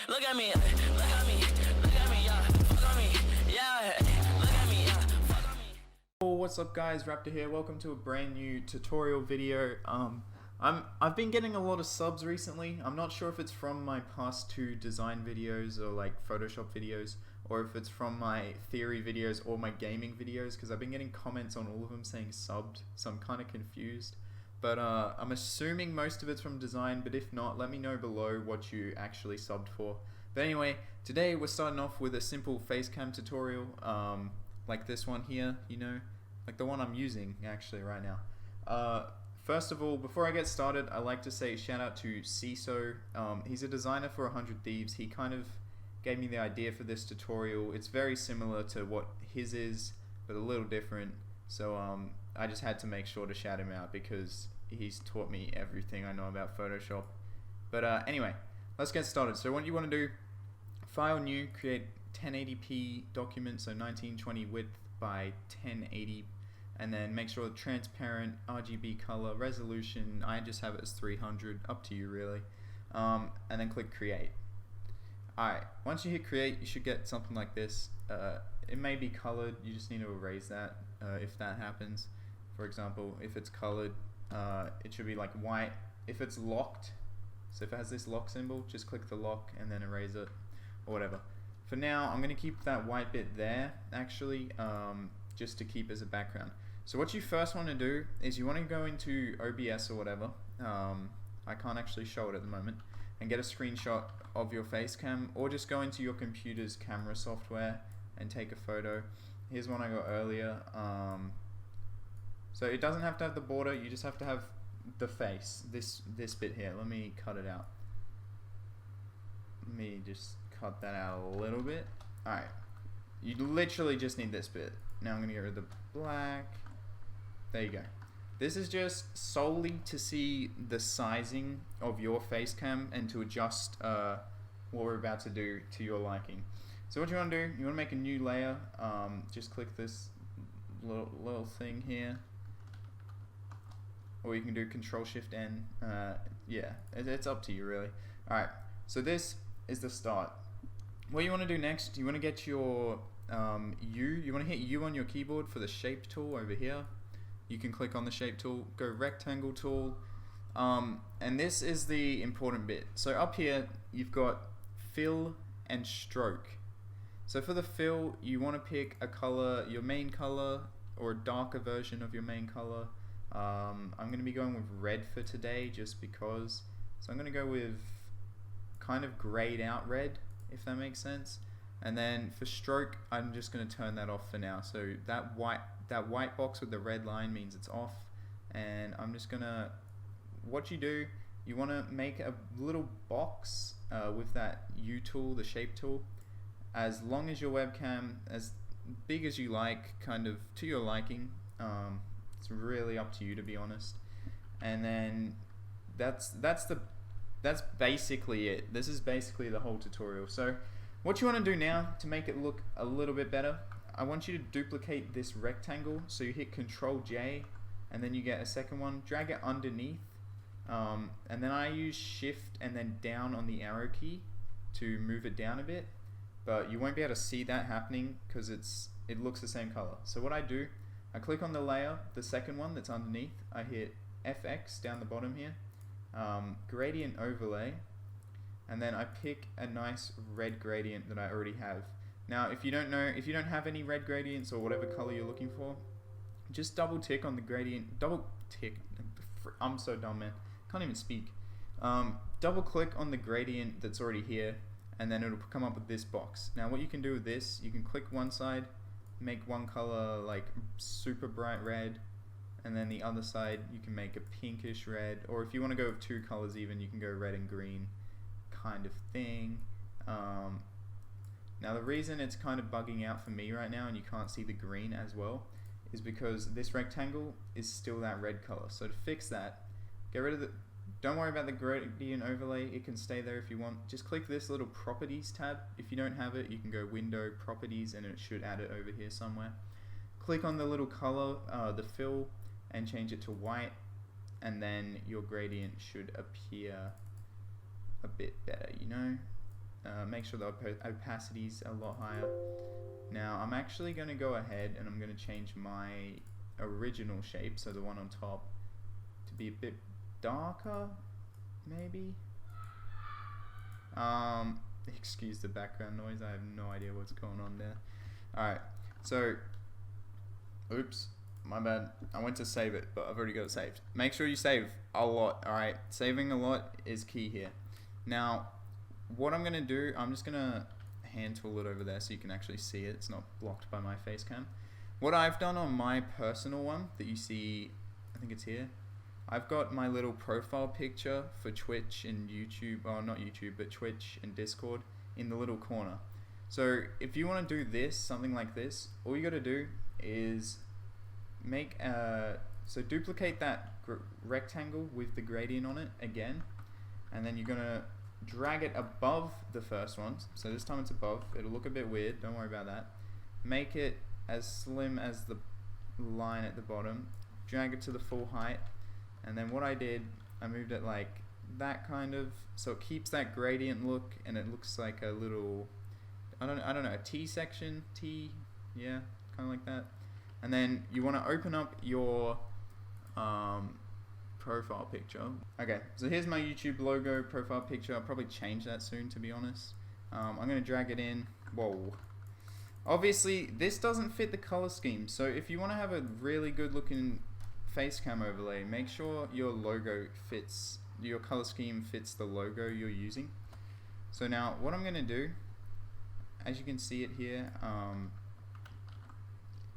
look at me, look at me, look at me, yeah, fuck on me, yeah, look at me, yeah, fuck on me. Oh, what's up guys, Raptor here. Welcome to a brand new tutorial video. I've been getting a lot of subs recently. I'm not sure if it's from my past two design videos or like Photoshop videos, or if it's from my theory videos or my gaming videos, because I've been getting comments on all of them saying subbed, so I'm kind of confused. But I'm assuming most of it's from design, but if not, let me know below what you actually subbed for. But anyway, today we're starting off with a simple Facecam tutorial, like this one here, you know, like the one I'm using actually right now. First of all, before I get started, I like to say shout out to CISO. He's a designer for 100 Thieves. He kind of gave me the idea for this tutorial. It's very similar to what his is, but a little different. So I just had to make sure to shout him out because he's taught me everything I know about Photoshop. But anyway, let's get started. So what you want to do, file new, create 1080p document, so 1920 width by 1080, and then make sure transparent, RGB color, resolution, I just have it as 300, up to you really, and then click create. Alright, once you hit create, you should get something like this. It may be colored, you just need to erase that if that happens. For example, if it's colored, it should be like white. If it's locked, so if it has this lock symbol, just click the lock and then erase it, or whatever. For now, I'm going to keep that white bit there, actually, just to keep as a background. So what you first want to do is you want to go into OBS or whatever, I can't actually show it at the moment, and get a screenshot of your Facecam, or just go into your computer's camera software and take a photo. Here's one I got earlier. So it doesn't have to have the border, you just have to have the face, this bit here. Let me cut it out. Let me just cut that out a little bit. Alright, you literally just need this bit. Now I'm going to get rid of the black. There you go. This is just solely to see the sizing of your Facecam and to adjust what we're about to do to your liking. So what you want to do, you want to make a new layer. Just click this little thing here, or you can do Control-Shift-N. Yeah, it's up to you really. Alright, so this is the start. What you want to do next, you want to get your you want to hit U on your keyboard for the shape tool over here. You can click on the shape tool, go rectangle tool, and this is the important bit. So up here you've got fill and stroke. So for the fill, you want to pick a color, your main color, or a darker version of your main color. I'm going to be going with red for today just because. So I'm going to go with kind of grayed out red, if that makes sense. And then for stroke, I'm just going to turn that off for now. So that white box with the red line means it's off. And I'm just going to, what you do, you want to make a little box with that U tool, the shape tool, as long as your webcam, as big as you like, kind of to your liking. It's really up to you, to be honest. And then that's basically it. This is basically the whole tutorial. So what you want to do now to make it look a little bit better, I want you to duplicate this rectangle. So you hit Control J, and then you get a second one, drag it underneath, and then I use Shift and then down on the arrow key to move it down a bit, but you won't be able to see that happening because it looks the same color. So what I do, I click on the layer, the second one that's underneath, I hit FX down the bottom here, gradient overlay, and then I pick a nice red gradient that I already have. Now if you don't have any red gradients or whatever color you're looking for, just double tick on the gradient, I'm so dumb, man, can't even speak. Double click on the gradient that's already here, and then it'll come up with this box. Now what you can do with this, you can click one side, make one color like super bright red, and then the other side you can make a pinkish red, or if you want to go with two colors even, you can go red and green kind of thing. Now the reason it's kind of bugging out for me right now and you can't see the green as well is because this rectangle is still that red color. So to fix that, get rid of the, don't worry about the gradient overlay, it can stay there if you want. Just click this little properties tab. If you don't have it, you can go window properties and it should add it over here somewhere. Click on the little color, the fill, and change it to white, and then your gradient should appear a bit better, you know. make sure the opacity is a lot higher. Now I'm actually going to go ahead and I'm going to change my original shape, so the one on top, to be a bit darker, maybe. Excuse the background noise, I have no idea what's going on there. Alright, so, oops, my bad, I went to save it, but I've already got it saved. Make sure you save a lot, alright? Saving a lot is key here. Now, what I'm going to do, I'm just going to hand tool it over there so you can actually see it. It's not blocked by my face cam. What I've done on my personal one that you see, I think it's here, I've got my little profile picture for Twitch and YouTube, oh not YouTube, but Twitch and Discord in the little corner. So if you want to do this, something like this, all you got to do is make so duplicate that rectangle with the gradient on it again, and then you're going to drag it above the first one. So this time it's above. It'll look a bit weird, don't worry about that. Make it as slim as the line at the bottom, drag it to the full height, and then what I did, I moved it like that kind of, so it keeps that gradient look and it looks like a little, I don't know, a T section, yeah, kind of like that. And then you want to open up your profile picture. Okay, so here's my YouTube logo profile picture. I'll probably change that soon, to be honest. I'm going to drag it in. Whoa. Obviously, this doesn't fit the color scheme, so if you want to have a really good looking Facecam overlay, make sure your logo fits, your color scheme fits the logo you're using. So now, what I'm going to do, as you can see it here,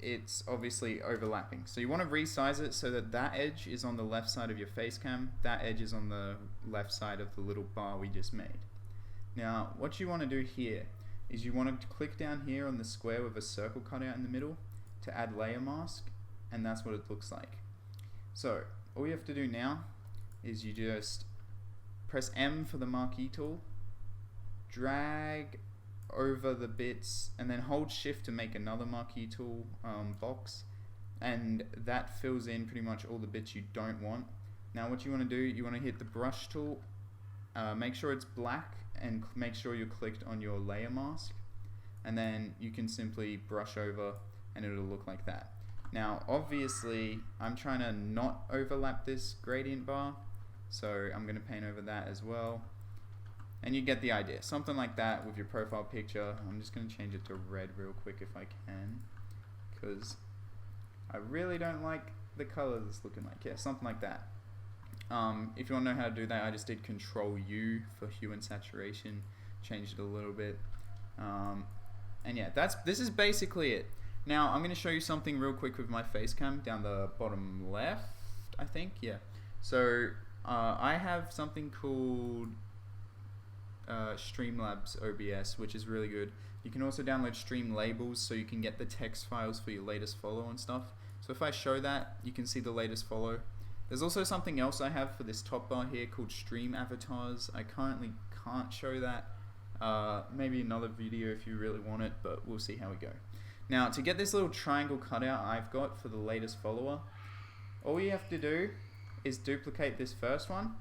it's obviously overlapping. So you want to resize it so that that edge is on the left side of your Facecam, that edge is on the left side of the little bar we just made. Now, what you want to do here is you want to click down here on the square with a circle cut out in the middle to add layer mask, and that's what it looks like. So all you have to do now is you just press M for the marquee tool, drag over the bits, and then hold shift to make another marquee tool box, and that fills in pretty much all the bits you don't want. Now what you want to do, you want to hit the brush tool, make sure it's black, and make sure you're clicked on your layer mask, and then you can simply brush over and it'll look like that. Now obviously I'm trying to not overlap this gradient bar, so I'm going to paint over that as well, and you get the idea. Something like that with your profile picture. I'm just going to change it to red real quick if I can, because I really don't like the colors looking like. Yeah, something like that. If you want to know how to do that, I just did Control U for hue and saturation, changed it a little bit, and yeah, this is basically it. Now I'm going to show you something real quick with my Facecam down the bottom left, I think, yeah. So I have something called Streamlabs OBS, which is really good. You can also download Stream Labels so you can get the text files for your latest follow and stuff. So if I show that, you can see the latest follow. There's also something else I have for this top bar here called Stream Avatars. I currently can't show that. Maybe another video if you really want it, but we'll see how we go. Now to get this little triangle cutout I've got for the latest follower, all you have to do is duplicate this first one,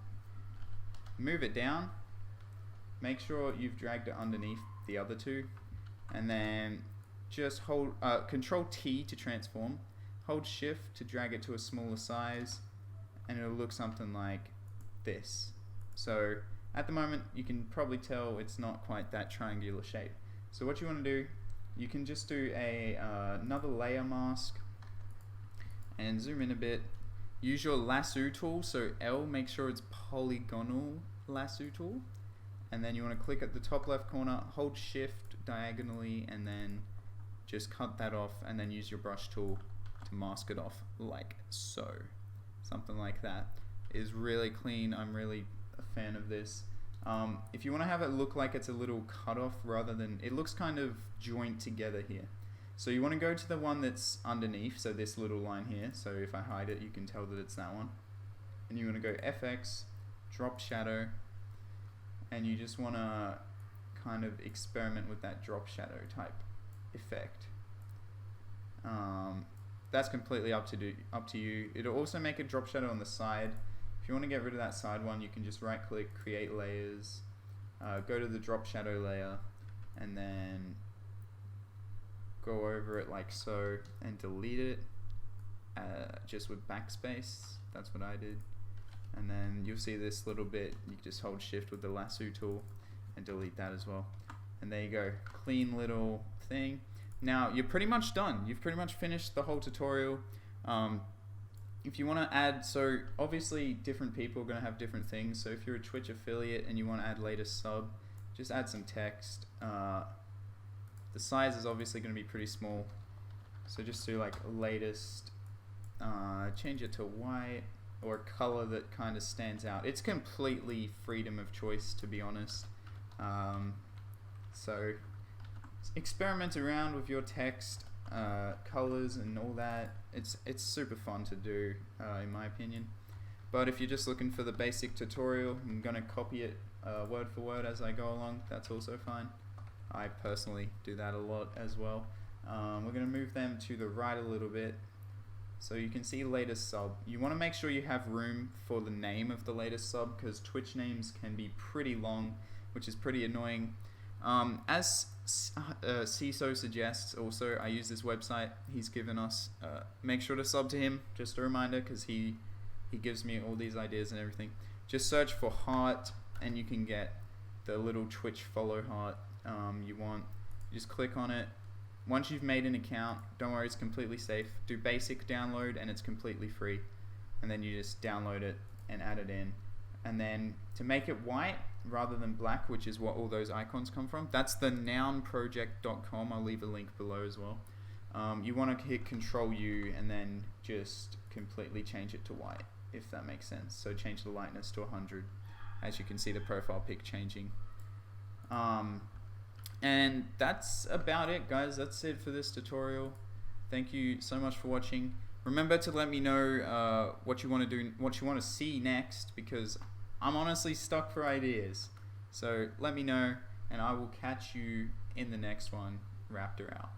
move it down, make sure you've dragged it underneath the other two, and then just hold Control T to transform, hold Shift to drag it to a smaller size, and it'll look something like this. So at the moment you can probably tell it's not quite that triangular shape. So what you want to do, you can just do another layer mask and zoom in a bit. Use your lasso tool, so L, make sure it's polygonal lasso tool, and then you want to click at the top left corner, hold shift diagonally, and then just cut that off, and then use your brush tool to mask it off like so. Something like that is really clean. I'm really a fan of this. If you want to have it look like it's a little cut off rather than, it looks kind of joint together here. So you want to go to the one that's underneath, so this little line here, so if I hide it you can tell that it's that one. And you want to go FX, drop shadow, and you just want to kind of experiment with that drop shadow type effect. That's completely up to you. It'll also make a drop shadow on the side. If you want to get rid of that side one, you can just right click, create layers, go to the drop shadow layer and then go over it like so and delete it just with backspace. That's what I did. And then you'll see this little bit, you just hold shift with the lasso tool and delete that as well. And there you go, clean little thing. Now you're pretty much done. You've pretty much finished the whole tutorial. If you want to add, so obviously different people are going to have different things. So if you're a Twitch affiliate and you want to add latest sub, just add some text. The size is obviously going to be pretty small. So just do like latest, change it to white or a color that kind of stands out. It's completely freedom of choice, to be honest. So experiment around with your text, colors and all that. It's super fun to do, in my opinion. But if you're just looking for the basic tutorial, I'm gonna copy it word for word as I go along. That's also fine. I personally do that a lot as well. We're gonna move them to the right a little bit. So you can see latest sub. You want to make sure you have room for the name of the latest sub, because Twitch names can be pretty long, which is pretty annoying. As CISO suggests, also, I use this website he's given us. Make sure to sub to him, just a reminder, because he gives me all these ideas and everything. Just search for heart, and you can get the little Twitch follow heart you want. You just click on it. Once you've made an account, don't worry, it's completely safe. Do basic download, and it's completely free. And then you just download it and add it in. And then to make it white rather than black, which is what all those icons come from, that's the nounproject.com. I'll leave a link below as well. You want to hit Control U and then just completely change it to white, if that makes sense. So change the lightness to 100. As you can see, the profile pic changing. And that's about it, guys. That's it for this tutorial. Thank you so much for watching. Remember to let me know what you want to do, what you want to see next, because I'm honestly stuck for ideas. So let me know, and I will catch you in the next one. Raptor out.